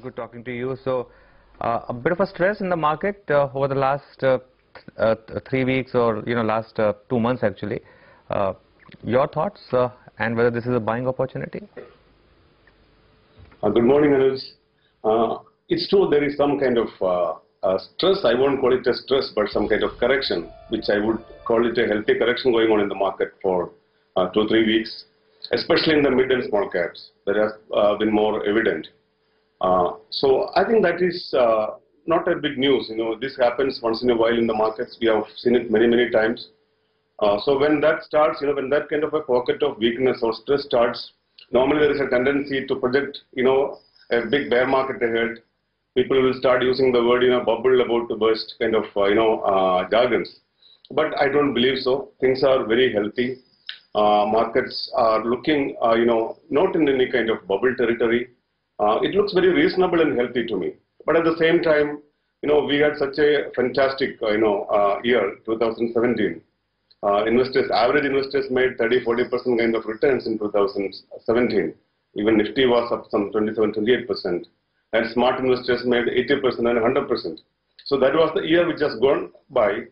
good talking to you. So, a bit of a stress in the market over the last 3 weeks, or last 2 months actually. Your thoughts and whether this is a buying opportunity? Good morning, Anuj. It's true there is some kind of stress. I won't call it a stress, but some kind of correction, which I would call it a healthy correction going on in the market for 2-3 weeks, especially in the mid and small caps. That has been more evident. So I think that is not a big news. This happens once in a while in the markets. We have seen it many times. So when that starts, when that kind of a pocket of weakness or stress starts, normally there is a tendency to project, a big bear market ahead. People will start using the word, bubble about to burst kind of, jargons. But I don't believe so. Things are very healthy. Markets are looking, not in any kind of bubble territory. It looks very reasonable and healthy to me. But at the same time, we had such a fantastic, year, 2017. Average investors made 30-40% kind of returns in 2017. Even Nifty was up some 27-28%. And smart investors made 80% and 100%. So that was the year which has gone by.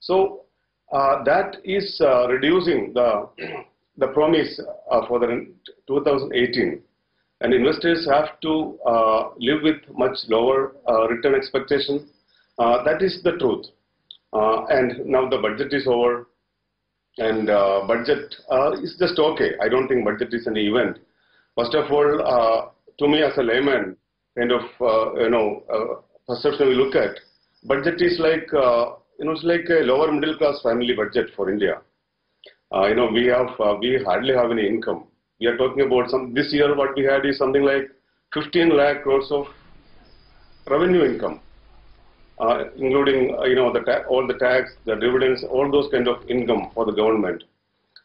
So that is reducing the promise for the 2018. And investors have to live with much lower return expectation. That is the truth. And now the budget is over. And budget is just okay. I don't think budget is an event. First of all, to me as a layman, kind of perception we look at, budget is like it's like a lower middle class family budget for India. We hardly have any income. We are talking about this year what we had is something like 15 lakh crores of revenue income, including all the tax, the dividends, all those kind of income for the government,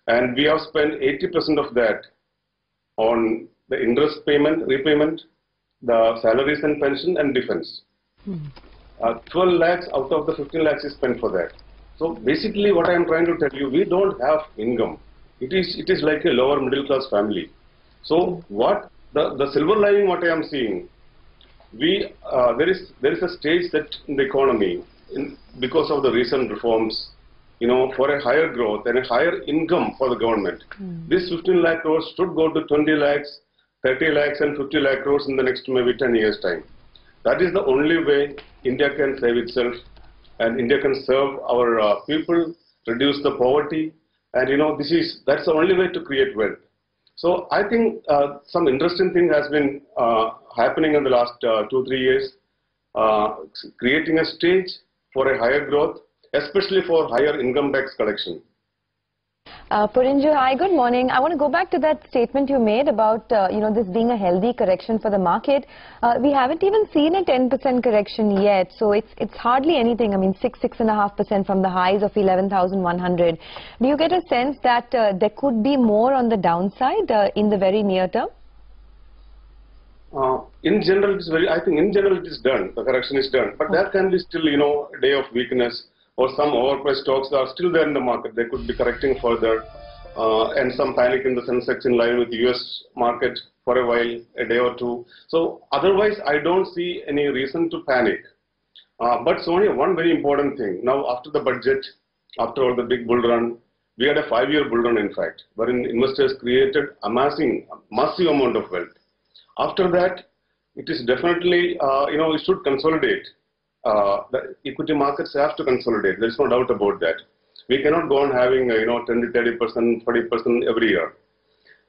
and we have spent 80% of that on the interest repayment, the salaries and pension and defense. 12 lakhs out of the 15 lakhs is spent for that. So basically what I am trying to tell you, we don't have income. It is like a lower middle class family. So what the silver lining what I am seeing, there is a stage that in the economy, because of the recent reforms, for a higher growth and a higher income for the government, this 15 lakh crores should go to 20 lakhs, 30 lakhs and 50 lakh crores in the next maybe 10 years time. That is the only way India can save itself, and India can serve our people, reduce the poverty, and that's the only way to create wealth. So I think some interesting thing has been happening in the last 2-3 years, creating a stage for a higher growth, especially for higher income tax collection. Porinju, hi, good morning. I want to go back to that statement you made about this being a healthy correction for the market. We haven't even seen a 10% correction yet, so it's hardly anything. I mean, 6.5% from the highs of 11,100. Do you get a sense that there could be more on the downside in the very near term? In general, I think in general it is done. The correction is done, but there can be still a day of weakness, or some overpriced stocks are still there in the market. They could be correcting further, and some panic in the Sensex in line with the US market for a while, a day or two. So otherwise, I don't see any reason to panic. But Sonia, one very important thing. Now, after the budget, after all the big bull run, we had a 5-year bull run, in fact, wherein investors created massive amount of wealth. After that, it is definitely, it should consolidate. The equity markets have to consolidate. There is no doubt about that. We cannot go on having 20-30%, 40% every year.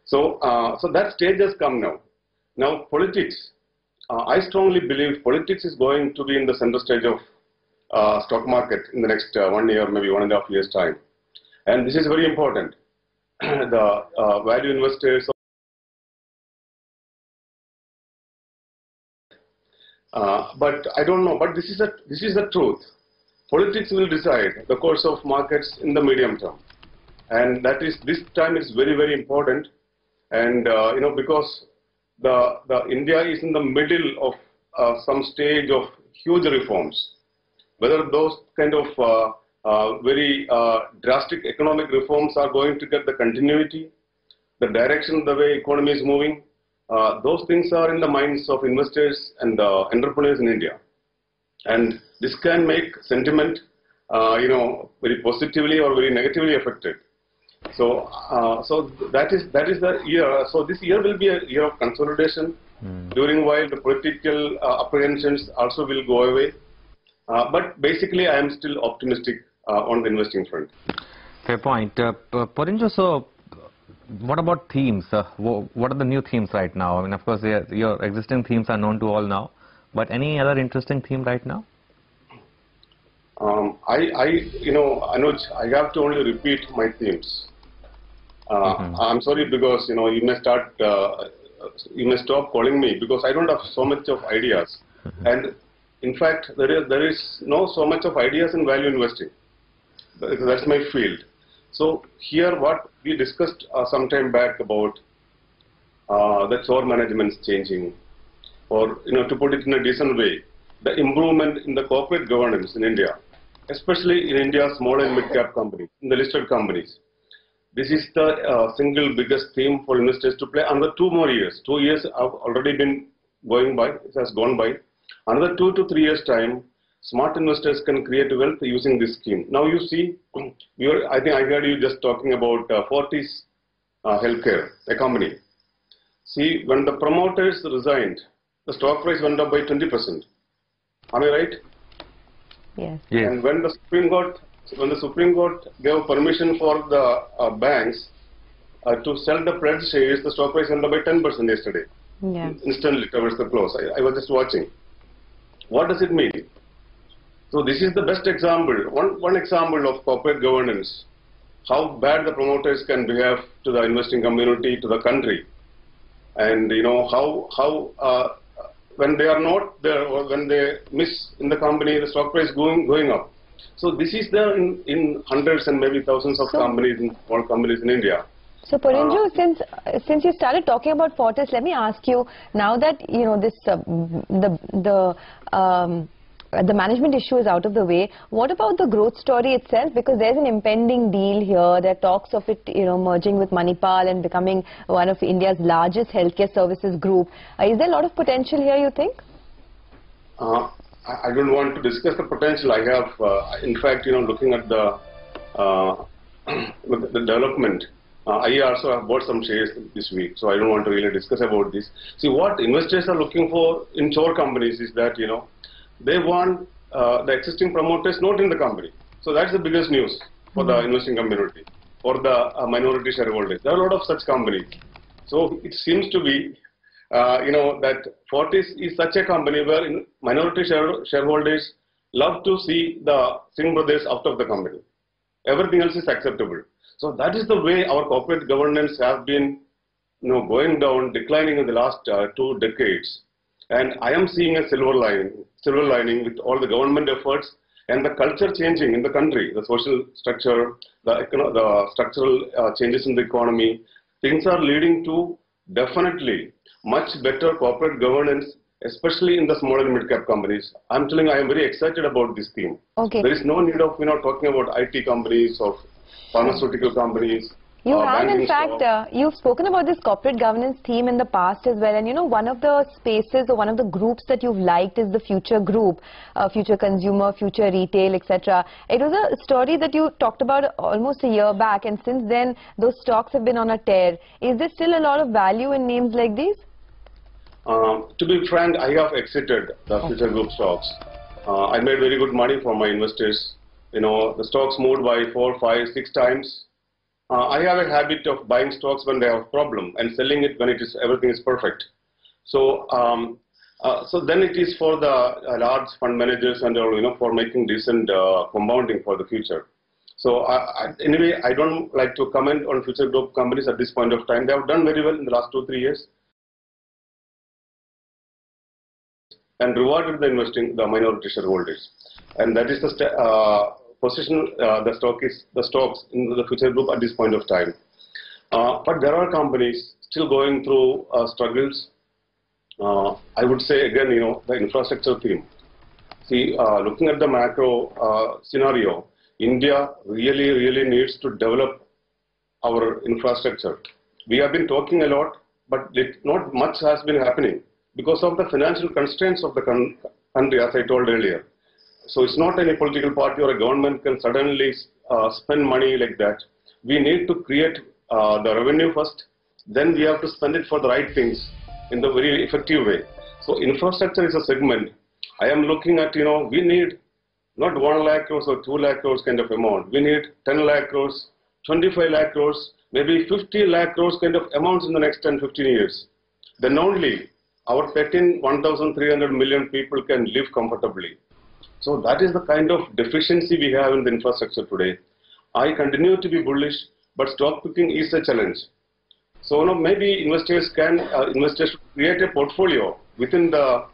So that stage has come now. Now politics. I strongly believe politics is going to be in the center stage of stock market in the next 1 year, maybe 1.5 years time. And this is very important. The value investors. But I don't know. But this is the truth. Politics will decide the course of markets in the medium term, and this time is very important. And because the India is in the middle of some stage of huge reforms, whether those kind of very drastic economic reforms are going to get the continuity, the direction, the way economy is moving, those things are in the minds of investors and entrepreneurs in India. And this can make sentiment, very positively or very negatively affected. So, that is the year. So this year will be a year of consolidation, during while the political apprehensions also will go away. But basically, I am still optimistic on the investing front. Fair point. Porinju, so what about themes? What are the new themes right now? I mean, of course, your existing themes are known to all now, but any other interesting theme right now? Anuj, I have to only repeat my themes. I'm sorry because you may stop calling me because I don't have so much of ideas, and in fact there is no so much of ideas in value investing. That's my field. So here what we discussed some time back about the chore management changing, or to put it in a decent way, the improvement in the corporate governance in India, especially in India's small and mid-cap companies, in the listed companies. This is the single biggest theme for investors to play. Another 2 more years. 2 years have already been going by. It has gone by. Another 2 to 3 years time, smart investors can create wealth using this scheme. Now you see, I think I heard you just talking about Fortis Healthcare, a company. See, when the promoters resigned, the stock price went up by 20%. Am I right? Yes. And when the Supreme Court gave permission for the banks to sell the pledged shares, the stock price went up by 10% yesterday. Yeah. Instantly towards the close. I was just watching. What does it mean? So this is the best example, one example of corporate governance, how bad the promoters can behave to the investing community, to the country, and how when they are not there or when they miss in the company, the stock price going up. So this is there in hundreds and maybe thousands of companies, small companies in India. So Porinju, since you started talking about Fortis, let me ask you, now that this the management issue is out of the way, what about the growth story itself? Because there's an impending deal here. There are talks of it merging with Manipal and becoming one of India's largest healthcare services group. Is there a lot of potential here, you think? I don't want to discuss the potential. I have, in fact, looking at the development, I also have bought some shares this week, so I don't want to really discuss about this. See, what investors are looking for in chore companies is that, they want the existing promoters not in the company. So that's the biggest news for the investing community, for the minority shareholders. There are a lot of such companies. So it seems to be that Fortis is such a company where minority shareholders love to see the Singh brothers out of the company. Everything else is acceptable. So that is the way our corporate governance have been going down, declining in the last 2 decades. And I am seeing a silver lining with all the government efforts and the culture changing in the country, the social structure, the structural changes in the economy. Things are leading to definitely much better corporate governance, especially in the small and mid-cap companies. I'm telling you, I am very excited about this theme. Okay. There is no need of talking about IT companies or pharmaceutical companies. You have, in fact, you've spoken about this corporate governance theme in the past as well. And one of the spaces or one of the groups that you've liked is the Future Group, Future Consumer, Future Retail, etc. It was a story that you talked about almost a year back, and since then those stocks have been on a tear. Is there still a lot of value in names like these? To be frank, I have exited the Future Group stocks. I made very good money for my investors. The stocks moved by 4, 5, 6 times. I have a habit of buying stocks when they have a problem and selling it when everything is perfect. So, so then it is for the large fund managers and for making decent compounding for the future. So anyway, I don't like to comment on Future Group companies at this point of time. They have done very well in the last 2-3 years and rewarded the minority shareholders, and that is the position the stocks in the Future Group at this point of time. But there are companies still going through struggles. I would say again, the infrastructure theme. See, looking at the macro scenario, India really needs to develop our infrastructure. We have been talking a lot, but not much has been happening because of the financial constraints of the country, as I told earlier. So it's not any political party or a government can suddenly spend money like that. We need to create the revenue first, then we have to spend it for the right things in the very effective way. So infrastructure is a segment. I am looking at, we need not 1 lakh crores or 2 lakh crores kind of amount. We need 10 lakh crores, 25 lakh crores, maybe 50 lakh crores kind of amounts in the next 10, 15 years. Then only our 1,300 million people can live comfortably. So that is the kind of deficiency we have in the infrastructure today. I continue to be bullish, but stock picking is a challenge. So maybe investors should create a portfolio within the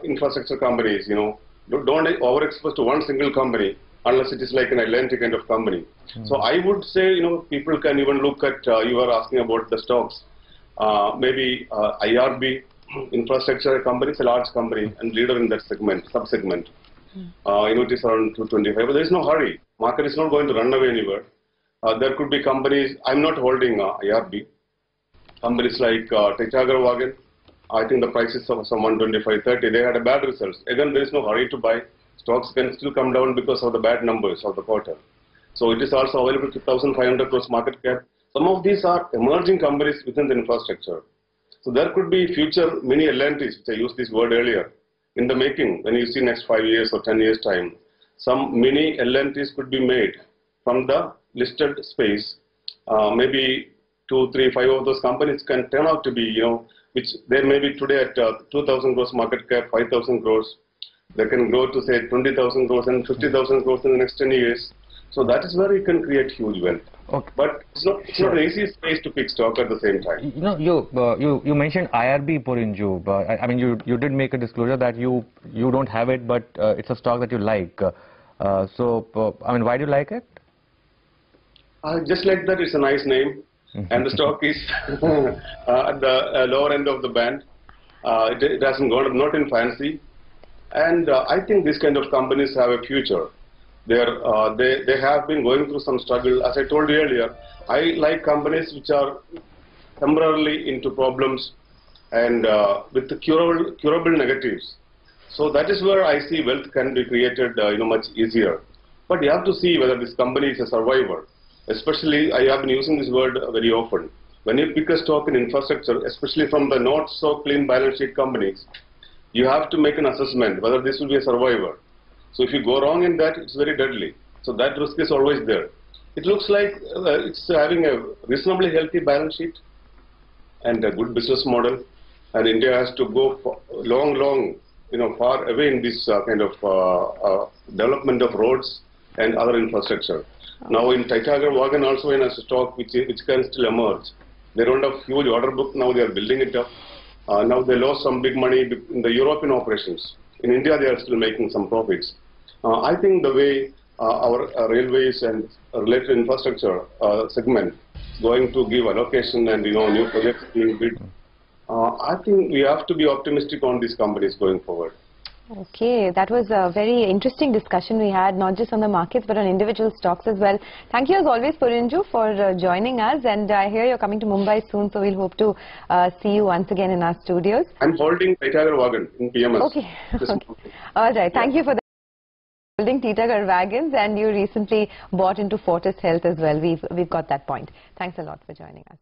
infrastructure companies. Don't overexpose to one single company unless it is like an Atlantic kind of company. So I would say people can even look at you are asking about the stocks. Maybe IRB infrastructure company is a large company and leader in that segment, sub-segment. It is around 225, but there is no hurry. Market is not going to run away anywhere. There could be companies, I'm not holding IRB. Companies like Titagar Wagon, I think the price is some 125.30. They had a bad results. Again, there is no hurry to buy. Stocks can still come down because of the bad numbers of the quarter. So it is also available to 1,500 crores market cap. Some of these are emerging companies within the infrastructure. So there could be future mini LNTs, which I used this word earlier, in the making. When you see next 5 years or 10 years time, some mini LNTs could be made from the listed space. Maybe 2, 3, 5 of those companies can turn out to be, which they may be today at 2,000 crores market cap, 5,000 crores. They can grow to say 20,000 crores and 50,000 crores in the next 10 years. So that is where you can create huge wealth. Okay. But it's not an easy space to pick stock at the same time. You mentioned IRB, Porinju. I mean, you did make a disclosure that you don't have it, but it's a stock that you like. I mean, why do you like it? Just like that, it's a nice name. And the stock is at the lower end of the band. It hasn't gone up, not in fancy. And I think these kind of companies have a future. They have been going through some struggle. As I told you earlier, I like companies which are temporarily into problems and with the curable negatives. So that is where I see wealth can be created much easier. But you have to see whether this company is a survivor. Especially, I have been using this word very often. When you pick a stock in infrastructure, especially from the not so clean balance sheet companies, you have to make an assessment whether this will be a survivor. So if you go wrong in that, it's very deadly. So that risk is always there. It looks like it's having a reasonably healthy balance sheet and a good business model. And India has to go far away in this kind of development of roads and other infrastructure. Now in Titagar Wagon also in a stock which can still emerge. They don't have huge order book, now they are building it up. Now they lost some big money in the European operations. In India they are still making some profits. I think the way our railways and related infrastructure segment is going to give allocation and new projects being built, I think we have to be optimistic on these companies going forward. Okay, that was a very interesting discussion we had, not just on the markets but on individual stocks as well. Thank you as always, Porinju, for joining us, and I hear you're coming to Mumbai soon, so we'll hope to see you once again in our studios. I'm holding Titagar Wagon in PMS. Okay. All right, thank you for that. Holding Titagar Wagons, and you recently bought into Fortis Health as well. We've got that point. Thanks a lot for joining us.